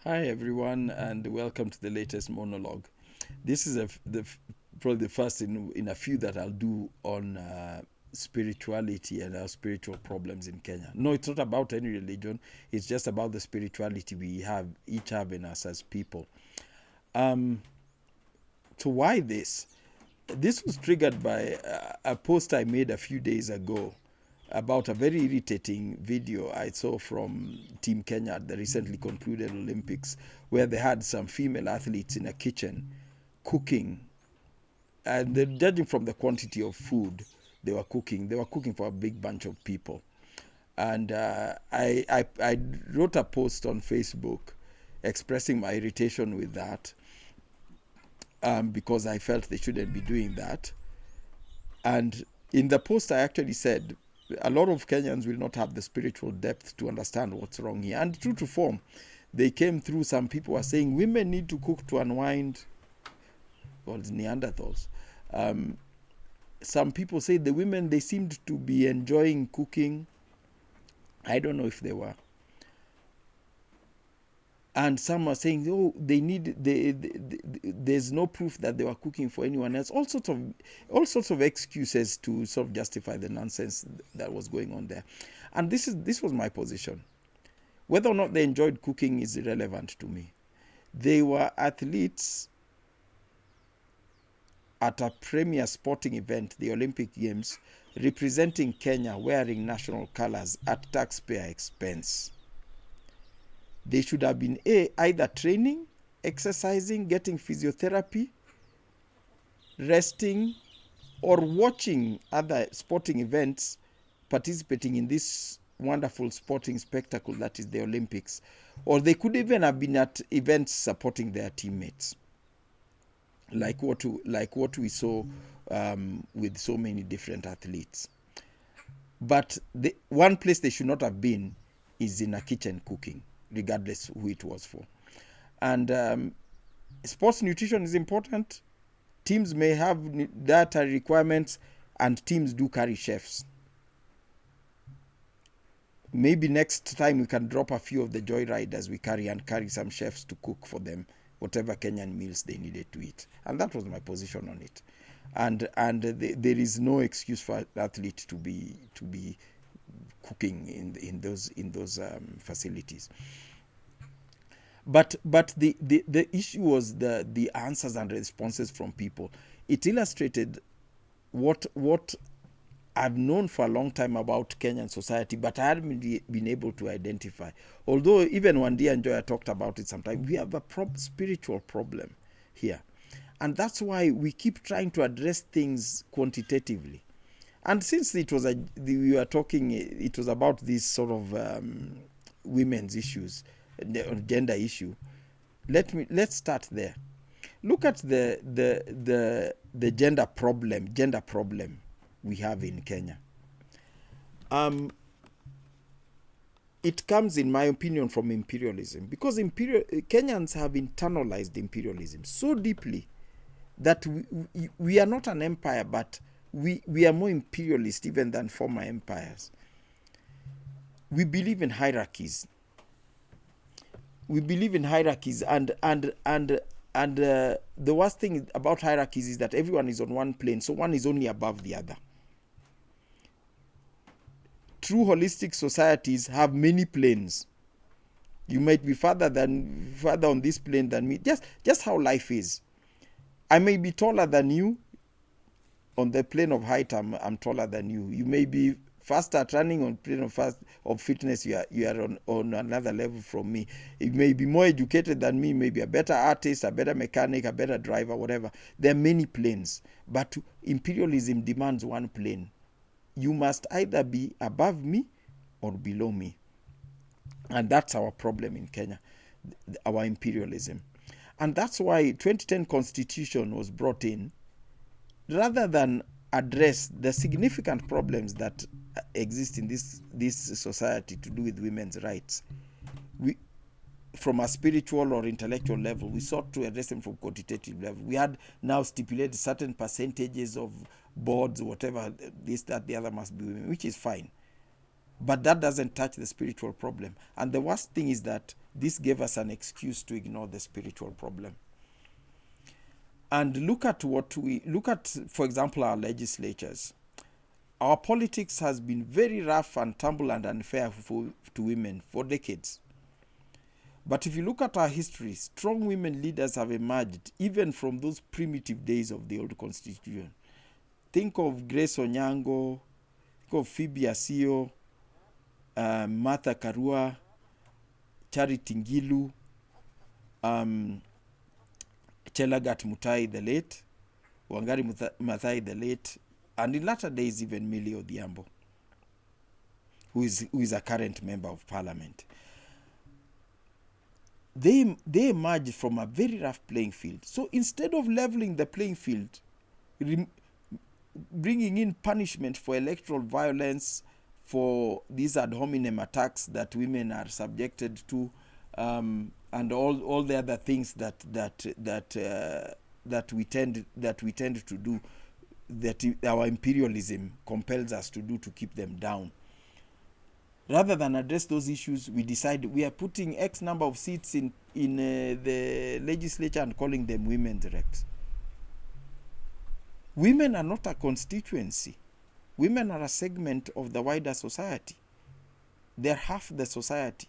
Hi everyone, and welcome to the latest monologue. This is probably the first in a few that I'll do on spirituality and our spiritual problems in Kenya. No, it's not about any religion. It's just about the spirituality we each have in us as people. Um, so why this? This was triggered by a post I made a few days ago about a very irritating video I saw from Team Kenya at the recently concluded Olympics, where they had some female athletes in a kitchen cooking, and judging from the quantity of food they were cooking for a big bunch of people. And I wrote a post on Facebook expressing my irritation with that, because I felt they shouldn't be doing that. And in the post, I actually said a lot of Kenyans will not have the spiritual depth to understand what's wrong here. And true to form, they came through. Some people were saying women need to cook to unwind. Well, it's Neanderthals. Um, some people say the women, they seemed to be enjoying cooking. I don't know if they were. And some are saying, oh, there's no proof that they were cooking for anyone else. All sorts of excuses to sort of justify the nonsense that was going on there. And this was my position. Whether or not they enjoyed cooking is irrelevant to me. They were athletes at a premier sporting event, the Olympic Games, representing Kenya, wearing national colors at taxpayer expense. They should have been either training, exercising, getting physiotherapy, resting, or watching other sporting events, participating in this wonderful sporting spectacle that is the Olympics. Or they could even have been at events supporting their teammates, like what we saw with so many different athletes. But the one place they should not have been is in a kitchen cooking, regardless who it was for. And sports nutrition is important. Teams may have dietary requirements, and teams do carry chefs. Maybe next time we can drop a few of the joyriders we carry some chefs to cook for them whatever Kenyan meals they needed to eat. And that was my position on it. There is no excuse for an athlete to be cooking in those facilities. But the issue was the answers and responses from people. It illustrated what I've known for a long time about Kenyan society, but I hadn't been able to identify. Although even Wandia and Joya talked about it sometime, we have a spiritual problem here. And that's why we keep trying to address things quantitatively. And since we were talking, it was about this sort of women's issues, the gender issue. Let's start there. Look at the gender problem we have in Kenya. It comes, in my opinion, from imperialism, because Kenyans have internalized imperialism so deeply that we are not an empire, but we are more imperialist even than former empires. We believe in hierarchies. And the worst thing about hierarchies is that everyone is on one plane, so one is only above the other. True holistic societies have many planes. You might be further on this plane than me. Just how life is. I may be taller than you. On the plane of height, I'm taller than you. You may be faster at running. On plane of fitness, you are on another level from me. You may be more educated than me, maybe a better artist, a better mechanic, a better driver, whatever. There are many planes, but imperialism demands one plane. You must either be above me or below me. And that's our problem in Kenya, our imperialism. And that's why 2010 Constitution was brought in, rather than address the significant problems that exist in this society to do with women's rights. From a spiritual or intellectual level, we sought to address them from quantitative level. We had now stipulated certain percentages of boards, whatever, this, that, the other must be women, which is fine. But that doesn't touch the spiritual problem. And the worst thing is that this gave us an excuse to ignore the spiritual problem. And look at, for example, our legislatures. Our politics has been very rough and tumble and unfair to women for decades. But if you look at our history, strong women leaders have emerged even from those primitive days of the old constitution. Think of Grace Onyango, think of Phoebe Asio, Martha Karua, Charity Ngilu, Chelagat Mutai the late, Wangari Maathai the late, and in latter days even Millie Odhiambo, who is a current member of parliament. They emerged from a very rough playing field. So instead of leveling the playing field, bringing in punishment for electoral violence, for these ad hominem attacks that women are subjected to, and all the other things that we tend to do, that our imperialism compels us to do to keep them down. Rather than address those issues, we decide we are putting X number of seats in the legislature and calling them women's reps. Women are not a constituency. Women are a segment of the wider society. They're half the society.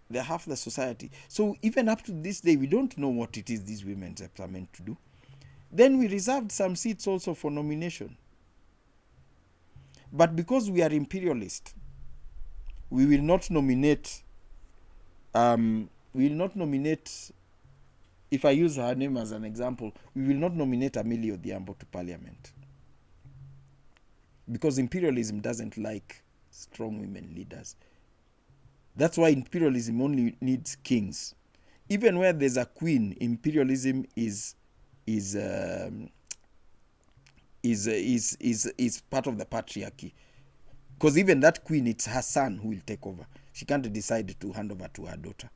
They're half the society. So even up to this day, we don't know what it is these women's reps are meant to do. Then we reserved some seats also for nomination. But because we are imperialist, we will not nominate, if I use her name as an example, we will not nominate Amelia Odhiambo to parliament. Because imperialism doesn't like strong women leaders. That's why imperialism only needs kings. Even where there's a queen, imperialism is part of the patriarchy, because even that queen, it's her son who will take over. She can't decide to hand over to her daughter,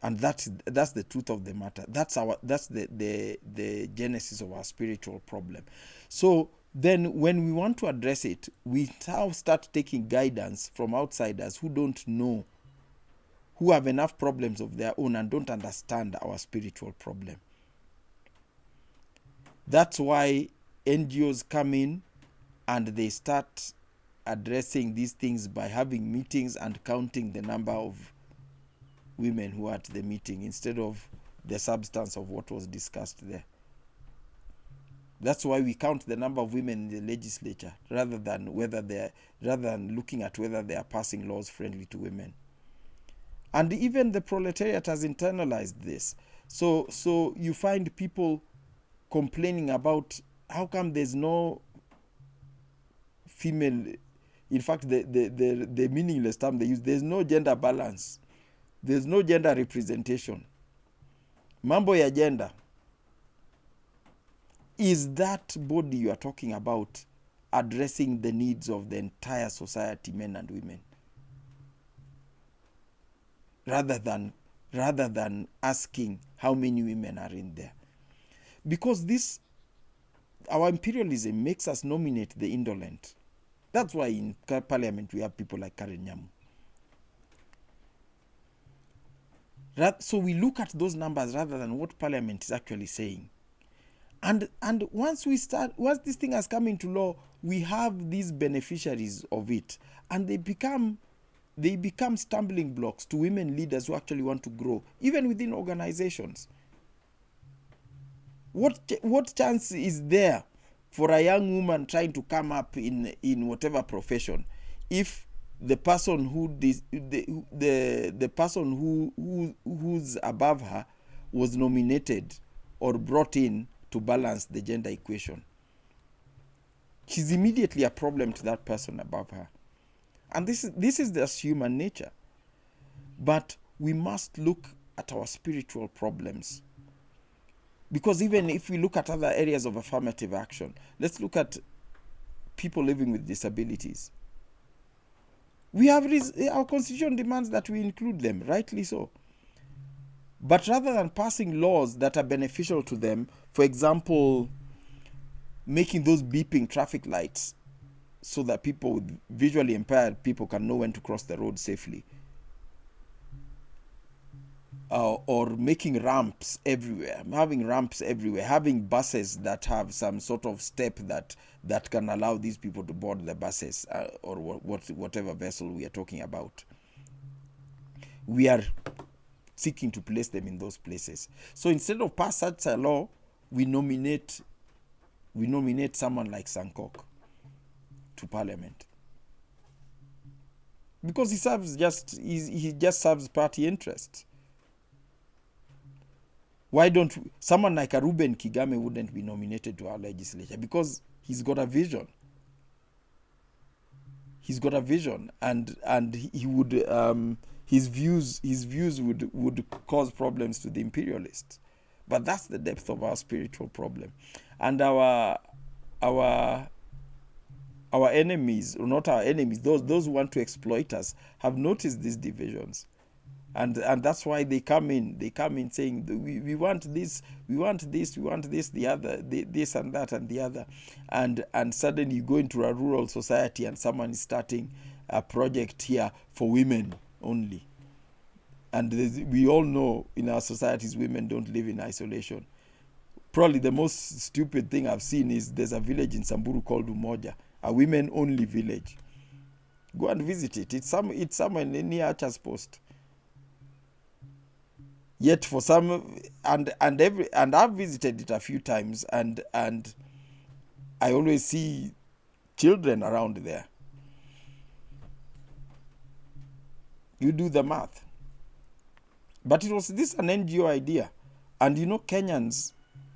and that's the truth of the matter. That's the genesis of our spiritual problem. So then, when we want to address it, we now start taking guidance from outsiders who don't know, who have enough problems of their own and don't understand our spiritual problem. That's why NGOs come in and they start addressing these things by having meetings and counting the number of women who are at the meeting instead of the substance of what was discussed there. That's why we count the number of women in the legislature rather than looking at whether they are passing laws friendly to women. And even the proletariat has internalized this. So you find people complaining about how come there's no female. In fact, the meaningless term they use, there's no gender balance. There's no gender representation. Mambo ya gender. Is that body you are talking about addressing the needs of the entire society, men and women? Rather than asking how many women are in there. Because our imperialism makes us nominate the indolent. That's why in parliament we have people like Karen Nyamu. So we look at those numbers rather than what parliament is actually saying. And once this thing has come into law, we have these beneficiaries of it, and they become stumbling blocks to women leaders who actually want to grow, even within organizations. What chance is there for a young woman trying to come up in whatever profession if the person who's above her was nominated or brought in to balance the gender equation? She's immediately a problem to that person above her. And this is just human nature. But we must look at our spiritual problems. Because even if we look at other areas of affirmative action, let's look at people living with disabilities. Our constitution demands that we include them, rightly so. But rather than passing laws that are beneficial to them, for example, making those beeping traffic lights so that people with visually impaired people can know when to cross the road safely. Or making ramps everywhere, having buses that have some sort of step that can allow these people to board the buses, or whatever vessel we are talking about. We are seeking to place them in those places. So instead of pass such a law, we nominate someone like Sankok to parliament, because he just serves party interest. Why don't someone like a Ruben Kigame wouldn't be nominated to our legislature? Because he's got a vision. And he would his views would cause problems to the imperialists. But that's the depth of our spiritual problem. And our enemies, or not our enemies, those who want to exploit us, have noticed these divisions. And that's why they come in saying, we want this, the other, this and that and the other. And suddenly you go into a rural society and someone is starting a project here for women only. And we all know in our societies women don't live in isolation. Probably the most stupid thing I've seen is there's a village in Samburu called Umoja, a women-only village. Go and visit it. It's somewhere near Archer's Post. Yet for some, and I've visited it a few times, and I always see children around there. You do the math. But it was this an NGO idea. And Kenyans,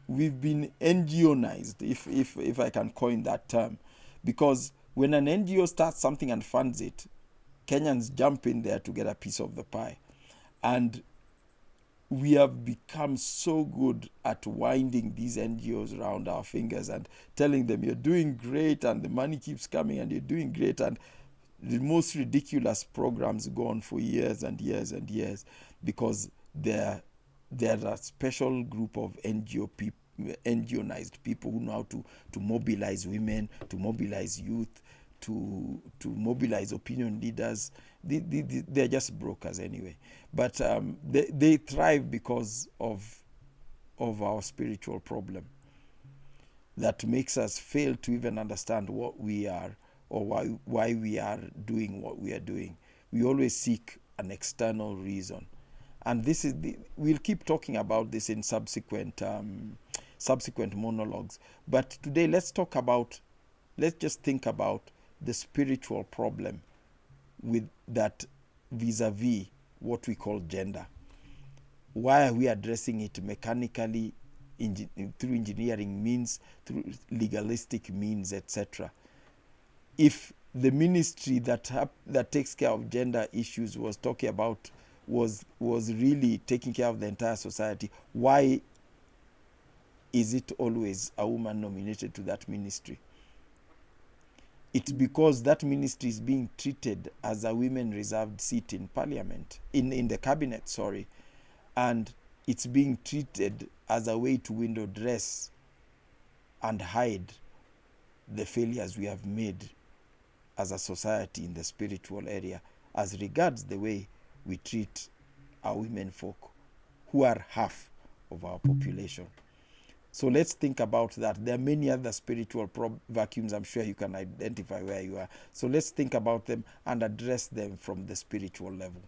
we've been NGOized, if I can coin that term. Because when an NGO starts something and funds it, Kenyans jump in there to get a piece of the pie. And we have become so good at winding these NGOs around our fingers and telling them you're doing great and the money keeps coming and you're doing great, and the most ridiculous programs go on for years and years and years, because they're a special group of NGOized people who know how to mobilize women, to mobilize youth, to mobilize opinion leaders. They're just brokers anyway. But they thrive because of our spiritual problem that makes us fail to even understand what we are, or why we are doing what we are doing. We always seek an external reason. And this is we'll keep talking about this in subsequent monologues. But today let's just think about the spiritual problem with that vis-a-vis what we call gender. Why are we addressing it mechanically, through engineering means, through legalistic means, etc.? If the ministry that takes care of gender issues was talking about was really taking care of the entire society, why is it always a woman nominated to that ministry? It's because that ministry is being treated as a women reserved seat in parliament, in the cabinet, sorry. And it's being treated as a way to window dress and hide the failures we have made as a society in the spiritual area, as regards the way we treat our women folk, who are half of our population. So let's think about that. There are many other spiritual vacuums I'm sure you can identify where you are. So let's think about them and address them from the spiritual level.